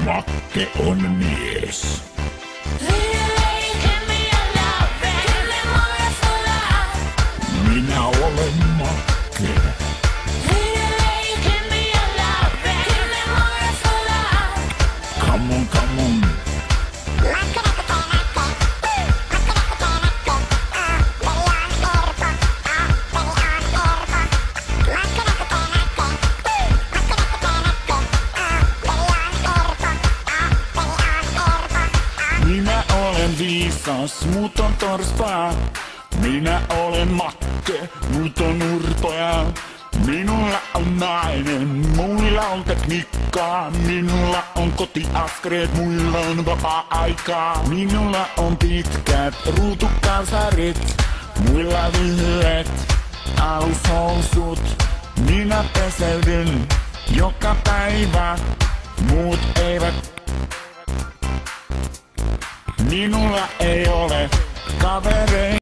Makke on mies. Minä olen Makke. Come on, come on. Minä olen viisas, mut on torspaa. Minä olen Makke, mut on urpoja. Minulla on nainen, muilla on tekniikkaa. Minulla on kotiaskareet, muilla on vapaa-aikaa. Minulla on pitkät ruutukalsarit, muilla lyhyet alushousut. Minä peseydyn joka päivä, muut eivät. Minulla ei ole kavereita.